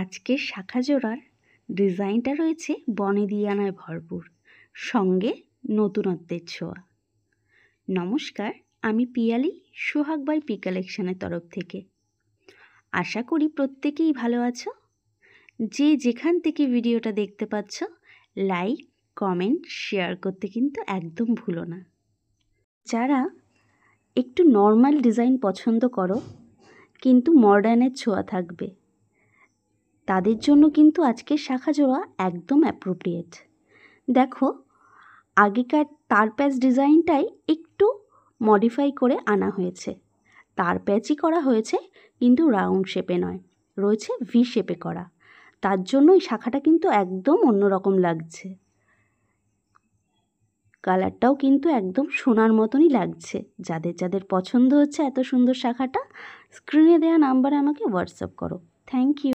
আজকের শাখা জোড়ার ডিজাইনটা রয়েছে বনেদিয়ানায় ভরপুর, সঙ্গে নতুনত্বের ছোঁয়া। নমস্কার, আমি পিয়ালি, সোহাগ বাই পি কালেকশনের তরফ থেকে। আশা করি প্রত্যেকেই ভালো আছো। যে যেখান থেকে ভিডিওটা দেখতে পাচ্ছ, লাইক, কমেন্ট, শেয়ার করতে কিন্তু একদম ভুলো না। যারা একটু নর্মাল ডিজাইন পছন্দ করো কিন্তু মডার্নের ছোঁয়া থাকবে, তাদের জন্য কিন্তু আজকের শাখা জোড়া একদম অ্যাপ্রোপ্রিয়েট। দেখো, আগেকার তার প্যাচ ডিজাইনটাই একটু মডিফাই করে আনা হয়েছে। তার প্যাচই করা হয়েছে কিন্তু রাউন্ড শেপে নয়, রয়েছে ভি শেপে করা। তার জন্য এই শাখাটা কিন্তু একদম অন্যরকম লাগছে। কালারটাও কিন্তু একদম সোনার মতনই লাগছে। যাদের যাদের পছন্দ হচ্ছে এত সুন্দর শাখাটা, স্ক্রিনে দেওয়া নাম্বারে আমাকে হোয়াটসঅ্যাপ করো। Thank you.